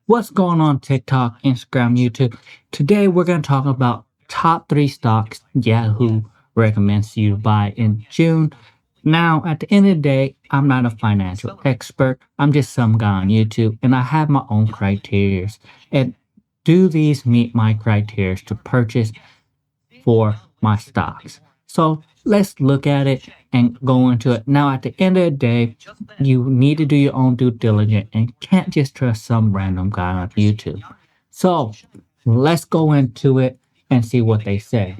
What's going on TikTok, Instagram, YouTube? Today we're going to talk about top 3 stocks Yahoo recommends you buy in June. Now, at the end of the day, I'm not a financial expert. I'm just some guy on YouTube and I have my own criteria. And do these meet my criteria to purchase for my stocks? So let's look at it and go into it. Now, at the end of the day, you need to do your own due diligence and can't just trust some random guy on YouTube. So let's go into it and see what they say.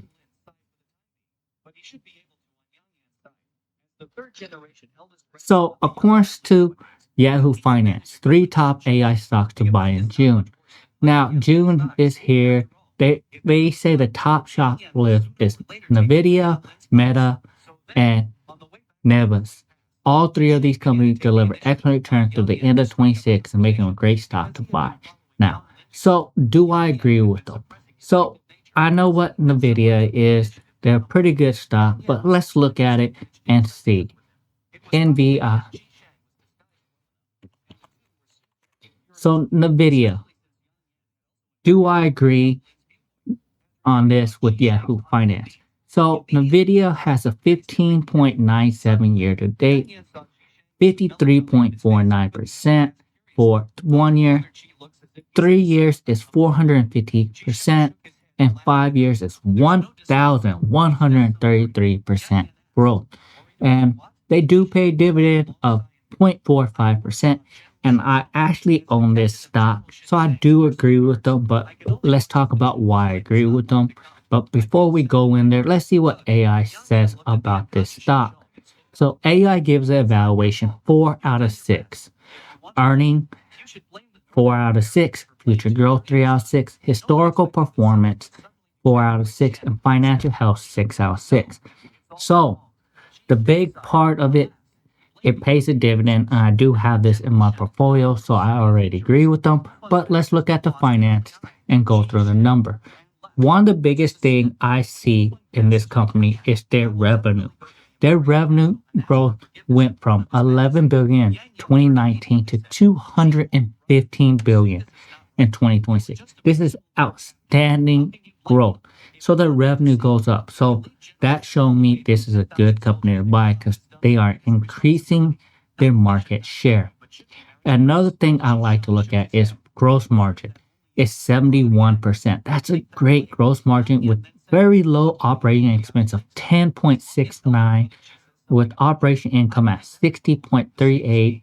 So, according to Yahoo Finance, 3 top AI stocks to buy in June. Now, June is here. They say the top shop list is Nvidia, Meta, and Nebus. All 3 of these companies deliver excellent returns through the end of 26 and making them a great stock to buy. Now, so do I agree with them? So I know what Nvidia is. They're a pretty good stock, but let's look at it and see. NVI. So Nvidia. Do I agree on this with Yahoo Finance? So Nvidia has a 15.97 year to date, 53.49% for 1 year. 3 years is 450%, and 5 years is 1,133% growth. And they do pay dividend of 0.45%. And I actually own this stock, so I do agree with them. But let's talk about why I agree with them. But before we go in there, let's see what AI says about this stock. So AI gives the evaluation 4 out of 6, earning 4 out of 6, future growth 3 out of 6, historical performance 4 out of 6, and financial health 6 out of 6. So the big part of it pays a dividend, and I do have this in my portfolio, so I already agree with them. But let's look at the finance and go through the number. One of the biggest thing I see in this company is their revenue. Their revenue growth went from 11 billion in 2019 to 215 billion in 2026. This is outstanding growth. So the revenue goes up. So that showed me this is a good company to buy because they are increasing their market share. Another thing I like to look at is gross margin. It's 71%. That's a great gross margin with very low operating expense of 10.69, with operation income at 60.38,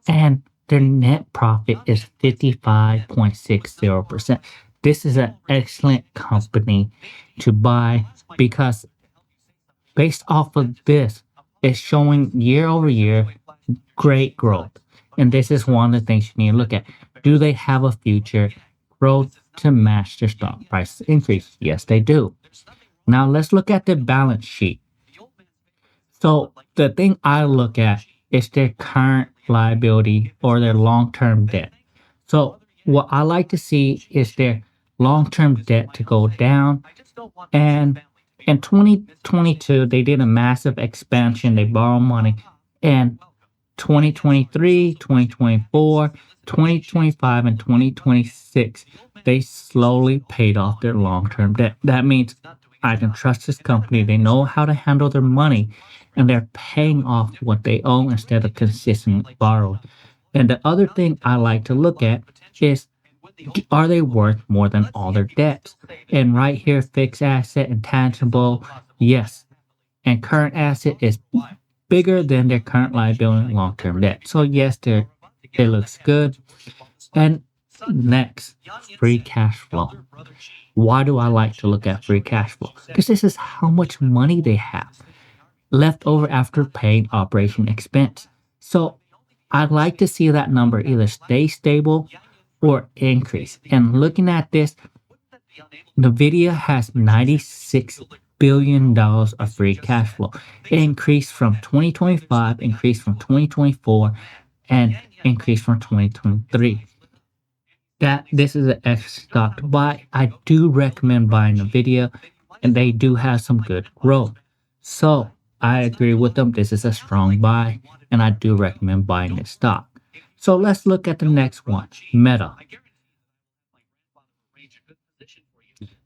and their net profit is 55.60%. This is an excellent company to buy because based off of this, it's showing year over year great growth. And this is one of the things you need to look at. Do they have a future growth to match their stock price increase? Yes, they do. Now let's look at the balance sheet. So the thing I look at is their current liability or their long-term debt. So what I like to see is their long-term debt to go down. And in 2022, they did a massive expansion. They borrowed money. And 2023, 2024, 2025, and 2026, they slowly paid off their long-term debt. That means I can trust this company. They know how to handle their money, and they're paying off what they owe instead of consistently borrowing. And the other thing I like to look at is, are they worth more than all their debts? And right here, fixed asset and tangible, yes. And current asset is bigger than their current liability and long-term debt. So yes, it looks good. And next, free cash flow. Why do I like to look at free cash flow? Because this is how much money they have left over after paying operation expense. So I'd like to see that number either stay stable or increase. And looking at this, NVIDIA has $96 billion of free cash flow. It increased from 2025, increased from 2024, and increased from 2023. This is an X stock to buy. I do recommend buying NVIDIA, and they do have some good growth. So I agree with them. This is a strong buy, and I do recommend buying this stock. So let's look at the next one, Meta.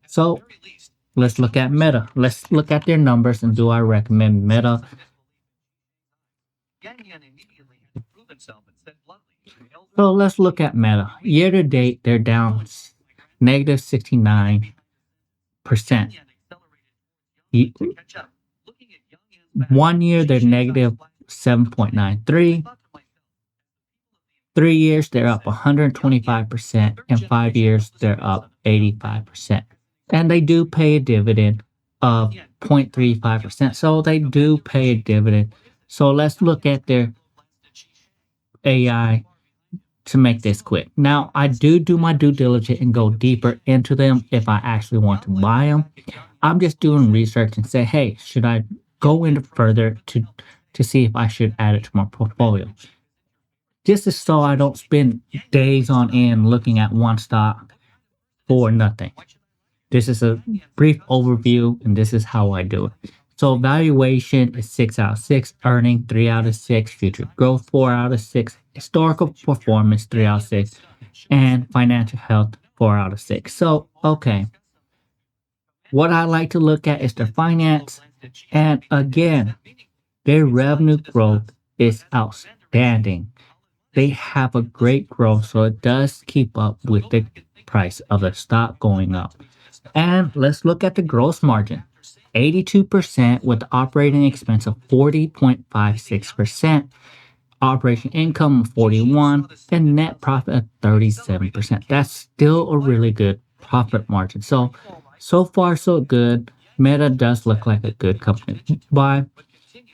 So let's look at Meta. Let's look at their numbers and do I recommend Meta? So let's look at Meta. Year to date, they're down negative 69%. Ye- 1 year, they're negative 7.93. 3 years, they're up 125%. And 5 years, they're up 85%. And they do pay a dividend of 0.35%. So they do pay a dividend. So let's look at their AI to make this quick. Now, I do my due diligence and go deeper into them if I actually want to buy them. I'm just doing research and say, hey, should I go into further to see if I should add it to my portfolio? Just is so I don't spend days on end looking at one stock for nothing. This is a brief overview, and this is how I do it. So valuation is 6 out of 6, earning 3 out of 6, future growth 4 out of 6, historical performance 3 out of 6, and financial health 4 out of 6. So, okay. What I like to look at is their finance, and again, their revenue growth is outstanding. They have a great growth, so it does keep up with the price of the stock going up. And let's look at the gross margin. 82% with the operating expense of 40.56%, operation income of 41, and net profit of 37%. That's still a really good profit margin. So far so good. Meta does look like a good company to buy.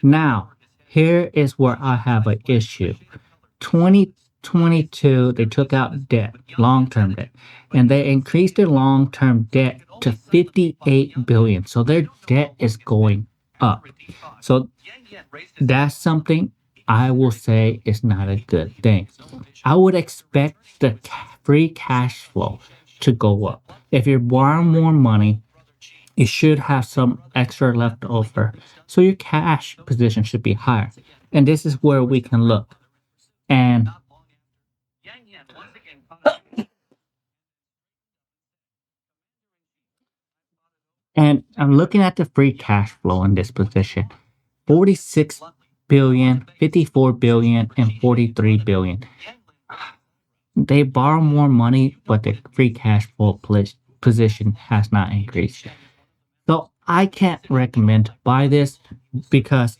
Now, here is where I have an issue. 2022, they took out debt, long-term debt, and they increased their long-term debt to 58 billion. So their debt is going up. So that's something I will say is not a good thing. I would expect the free cash flow to go up. If you're borrowing more money, you should have some extra left over. So your cash position should be higher. And this is where we can look. And and I'm looking at the free cash flow in this position. 46 billion, 54 billion, and 43 billion. They borrow more money, but the free cash flow position has not increased. So I can't recommend to buy this because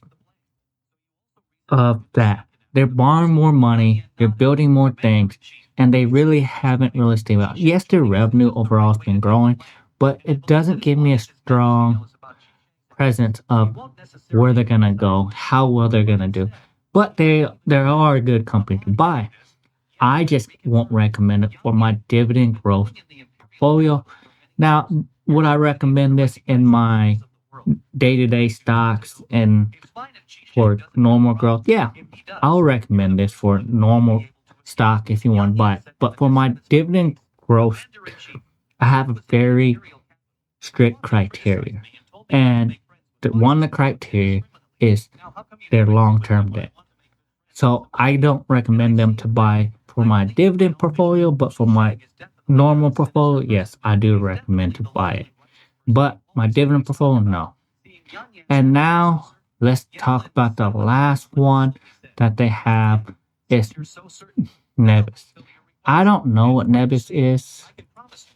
of that. They're borrowing more money, they're building more things, and they really haven't really stayed out. Yes, their revenue overall has been growing, but it doesn't give me a strong presence of where they're gonna go, how well they're gonna do. But they are a good company to buy. I just won't recommend it for my dividend growth portfolio. Now, would I recommend this in my day-to-day stocks and for normal growth? Yeah, I'll recommend this for normal stock if you want to buy it. But for my dividend growth, I have a very strict criteria. And one of the criteria is their long-term debt. So I don't recommend them to buy for my dividend portfolio, but for my normal portfolio, yes, I do recommend to buy it. But my dividend portfolio, no. And now let's talk about the last one that they have is Nebis. I don't know what Nebis is.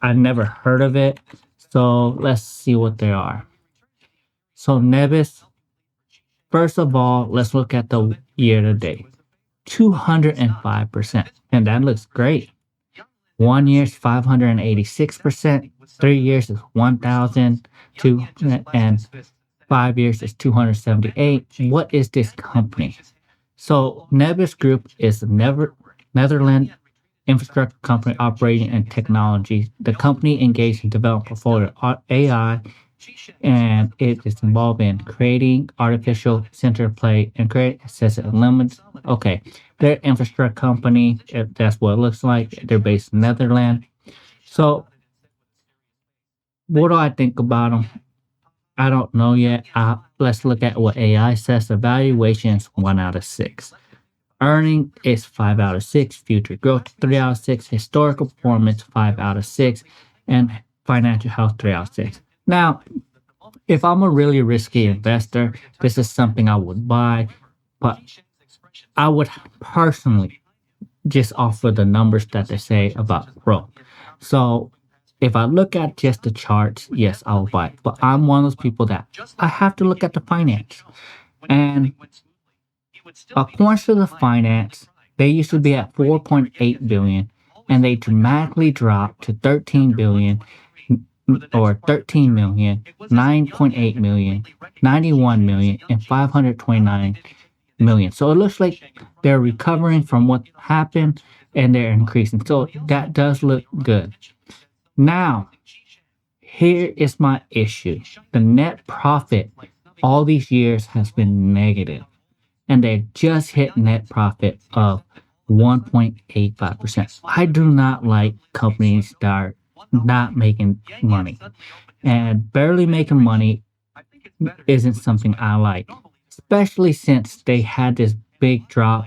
I've never heard of it. So let's see what they are. So Nebis, first of all, let's look at the year to date. 205%. And that looks great. 1 year is 586%. 3 years is 1,002, and 5 years is 278. What is this company? So Nebis Group is a Netherlands infrastructure company operating in technology. The company engaged in developing portfolio AI, and it is involved in creating artificial center play and create accessible limits. Okay, they're infrastructure company. That's what it looks like. They're based in Netherlands. So, what do I think about them? I don't know yet. Let's look at what AI says. The valuation is 1 out of 6. Earning is 5 out of 6. Future growth 3 out of 6. Historical performance 5 out of 6. And financial health 3 out of 6. Now, if I'm a really risky investor, this is something I would buy, but I would personally just offer the numbers that they say about growth. So if I look at just the charts, yes, I'll buy it. But I'm one of those people that I have to look at the finance. And according to the finance, they used to be at 4.8 billion and they dramatically dropped to 13 billion or 13 million, 9.8 million, 91 million, and 529 million. So it looks like they're recovering from what happened and they're increasing. So that does look good. Now, here is my issue. The net profit all these years has been negative, and they just hit net profit of 1.85%. I do not like companies that are not making money, and barely making money isn't something I like, especially since they had this big drop.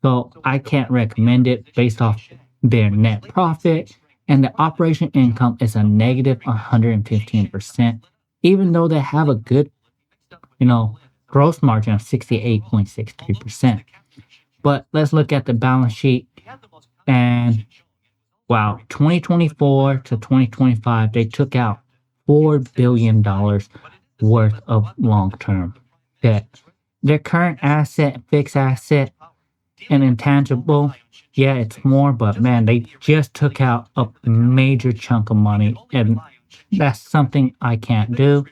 So I can't recommend it based off their net profit, and the operation income is a negative 115%, even though they have a good, you know, gross margin of 68.63%. But let's look at the balance sheet. And wow, 2024 to 2025, they took out $4 billion worth of long term debt. Their current asset, fixed asset, and intangible, yeah, it's more, but man, they just took out a major chunk of money, and that's something I can't do.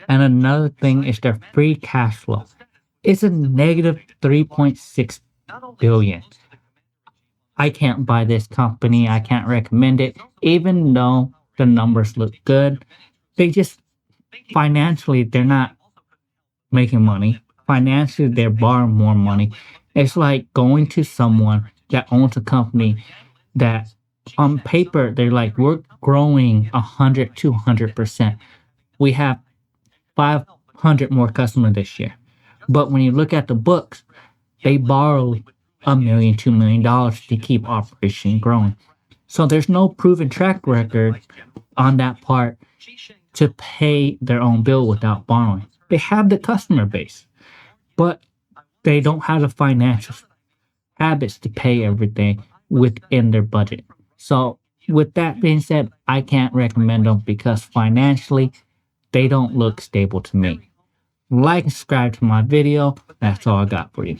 And another thing is their free cash flow. It's a negative 3.6 billion. I can't buy this company. I can't recommend it, even though the numbers look good. They just financially, they're not making money. Financially, they're borrowing more money. It's like going to someone that owns a company that on paper, they're like, we're growing 100, 200%. We have 500 more customers this year. But when you look at the books, they borrow $1 million, $2 million to keep operation growing. So there's no proven track record on that part to pay their own bill without borrowing. They have the customer base, but they don't have the financial habits to pay everything within their budget. So with that being said, I can't recommend them because financially they don't look stable to me. Like and subscribe to my video. That's all I got for you.